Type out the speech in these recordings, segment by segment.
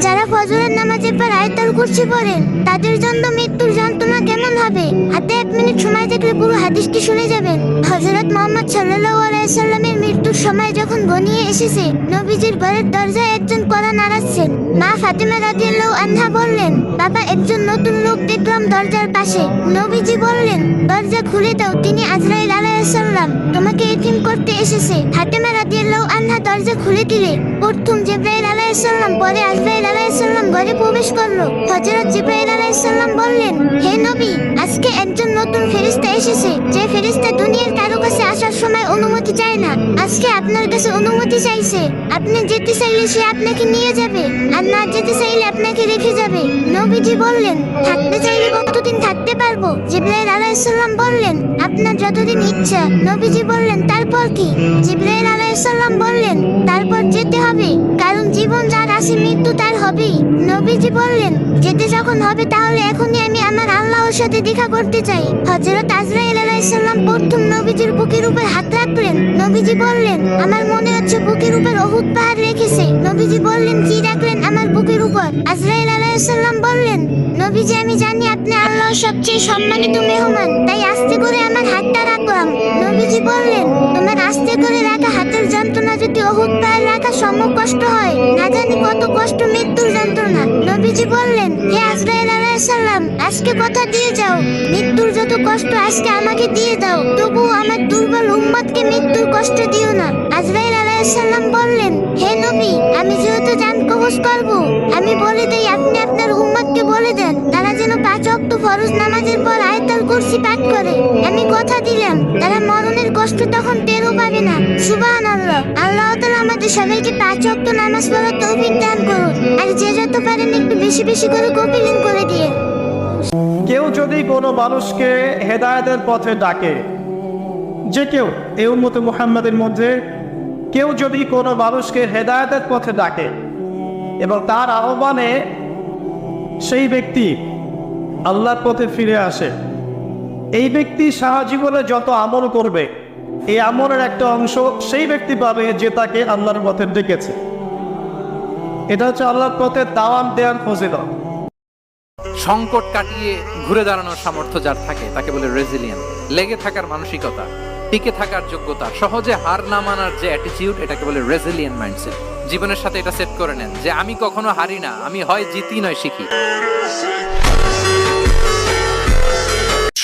যারা ফজরের নামাজের পর আয়াতুল কুরসি পড়েন তাদের জন্য মৃত্যুর যন্ত্রণা কেমন হবে? হাতে 1 মিনিট সময় থাকলে পুরো হাদিসটি শুনে যাবেন। হযরত মুহাম্মদ সাল্লাল্লাহু আলাইহি সাল্লামের মৃত্যুর সময় যখন ঘনিয়ে এসেছে, নবীজির ঘরের দরজায় একজন কড়া নাড়াচ্ছেন। মা ফাতিমা রাদিয়াল্লাহু আনহা বললেন, বাবা, একজন নতুন লোক দেখলাম দরজার পাশে। নবীজি বললেন, দরজা খুলে দাও, তিনি আজরাইল আলাইহিস সালাম, তোমাকে এতিম করতে এসেছে। ফাতিমা রাদিয়াল্লাহু আনহা দরজা খুলে দিলে প্রথম জিবরাইল আলাইহিস সালাম, পরে আজরাইল আলাইহিস সালাম ঘরে প্রবেশ করলো। হযরত জিবরাইল আলাইহিস সালাম বললেন, হে নবী, আজকে একজন নতুন ফেরেশতা এসেছে, যে ফেরেশতা দুনিয়ার কারো কাছে আসার সময় অনুমতি চায় না। আজকে আপনার কাছে অনুমতি চাইছে। আপনি যেতে চাইলে সে আপনাকে নিয়ে যাবে, আর না যেতে চাইলে আপনাকে রেখে যাবে। নবীজি বললেন, থাকতে চাইলে কতদিন থাকতে পারবো? জিবরাইল আলাইহিস সালাম বললেন, আপনার যতদিন ইচ্ছা। নবীজি বললেন, তারপর কি? জিবরাইল আলাইহিস সালাম বললেন, তারপর যেতে হবে, কারণ জীবন যার আছে মৃত্যু তার হবেই। নবীজি বললেন, যেতে যখন হবে তাহলে এখনই আমি আমার আল্লাহর সাথে দেখা করতে চাই। হযরত আজরাইল আলাইহিস সালাম প্রথম নবীজির বুকের উপর হাত রাখলেন। নবীজি বললেন, আমার মনে হচ্ছে বুকের উপর উহুদ পাহাড় রেখেছে। নবীজি বললেন, কি রাখলেন আমার বুকের উপর? আজরাইল আলাইহিস সালাম বললেন, নবীজি, আমি জানি আপনি আল্লাহর সবচেয়ে সম্মানিত মেহমান, তাই আস্তে করে আমার হাতটা রাখলাম। নবীজি বললেন, তোমার আস্তে করে রাখা হাতের যন্ত্রণা যদি উহুদ পাহাড় রাখা সম কষ্ট হয়, না জানি কত কষ্ট মৃত্যুর যন্ত্রণা। নবীজি বললেন, হে আজরাইল আলাইহিস সালাম, আজকে কথা দিয়ে যাও, মৃত্যুর যত কষ্ট আজকে আমাকে দিয়ে দাও, তবুও আমার দুর্বল উম্মতকে মৃত্যুর কষ্ট দিও না। আজরাইল আলাইহিস সালাম বললেন, হে নবী, আমি যেহেতু জান কবজ করব, আমি বলে দেই, আপনি আপনার উম্মতকে বলে দেন তারা যেন 5 ওয়াক্ত ফরজ নামাজের পর আয়াতুল কুরসি পাঠ করে। আমি কথা দিলাম তারা মরণের কষ্ট তখন টেরও পাবে না। সুবহানাল্লাহ। আল্লাহ তাআলা আমাদের সবাইকে 5 ওয়াক্ত নামাজ পড়ার তৌফিক দান করুন, আর যে যত পারেন একটু বেশি বেশি করে কপিলিং করে দিয়ে। কেউ যদি কোনো মানুষকে হেদায়েতের পথে ডাকে, যে কেউ এই উম্মতে মুহাম্মাদের মধ্যে কেউ যদি কোনো মানুষকে হেদায়েতের পথে ডাকে এবং তার আহ্বানে সেই ব্যক্তি আল্লাহর পথে ফিরে আসে, এই ব্যক্তি সারা জীবনে যত আমল করবে, এই আমলের একটা অংশ সেই ব্যক্তি পাবে যে তাকে আল্লাহর পথে ডেকেছে। এটা হচ্ছে আল্লাহর পথে দাওয়াত দেওয়ার ফজিলত। সংকট কাটিয়ে ঘুরে দাঁড়ানোর সামর্থ্য যার থাকে তাকে বলে রেজিলিয়েন্ট। লেগে থাকার মানসিকতা, টিকে থাকার যোগ্যতা, সহজে হার না মানার যে অ্যাটিটিউড, এটাকে বলে রেজিলিয়েন্ট মাইন্ডসেট। জীবনের সাথে এটা সেট করে নেন যে আমি কখনো হারি না, আমি হয় জিতি নয় শিখি।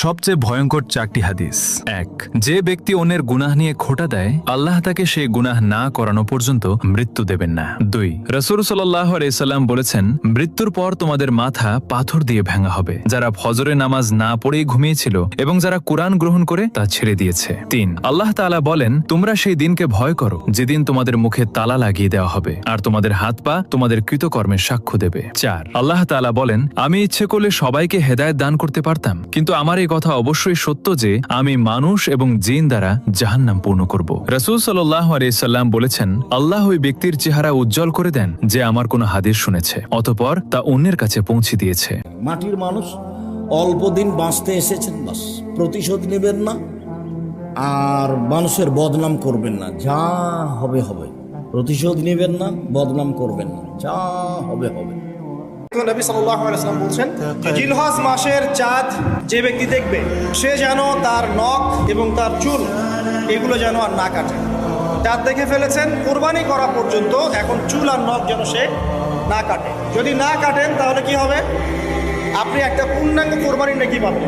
সবচেয়ে ভয়ঙ্কর 4টি হাদিস। 1, যে ব্যক্তি অন্যের গুনাহ নিয়ে খোঁটা দেয়, আল্লাহ তাকে সেই গুনাহ না করানো পর্যন্ত মৃত্যু দেবেন না। 2, রাসূল সাল্লাল্লাহু আলাইহি সাল্লাম বলেছেন, মৃত্যুর পর তোমাদের মাথা পাথর দিয়ে ভাঙা হবে। যারা ফজরের নামাজ না পড়েই ঘুমিয়েছিল এবং যারা কুরআন গ্রহণ করে তা ছেড়ে দিয়েছে। 3, আল্লাহ তাআলা বলেন, তোমরা সেই দিনকে ভয় করো যেদিন তোমাদের মুখে তালা লাগিয়ে দেওয়া হবে আর তোমাদের হাত পা তোমাদের কৃতকর্মের সাক্ষ্য দেবে। 4, আল্লাহ তাআলা বলেন, আমি ইচ্ছে করলে সবাইকে হেদায়েত দান করতে পারতাম, কিন্তু আমার কথা অবশ্যই সত্য যে আমি মানুষ এবং জিন দ্বারা জাহান্নাম পূর্ণ করব। রাসূল সাল্লাল্লাহু আলাইহি সাল্লাম বলেছেন, আল্লাহ ওই ব্যক্তির চেহারা উজ্জ্বল করে দেন যে আমার কোনো হাদিস শুনেছে, অতঃপর তা অন্যের কাছে পৌঁছে দিয়েছে। মাটির মানুষ, অল্প দিন বাঁচতে এসেছেন, বাস প্রতিশোধ নেবেন না আর মানুষের বদনাম করবেন না। যা হবে হবে, প্রতিশোধ নেবেন না, বদনাম করবেন না, যা হবে হবে। নবী সাল্লাল্লাহু আলাইহি ওয়াসাল্লাম বলছেন যে জিলহজ মাসের চাঁদ যে ব্যক্তি দেখবে সে যেন তার নখ এবং তার চুল এগুলো যেন আর না কাটে। চাঁদ দেখে ফেলেছেন, কুরবানি করা পর্যন্ত এখন চুল আর নখ যেন সে না কাটে। যদি না কাটেন তাহলে কি হবে? আপনি একটা পূর্ণাঙ্গ কোরবানির নেকি পাবেন।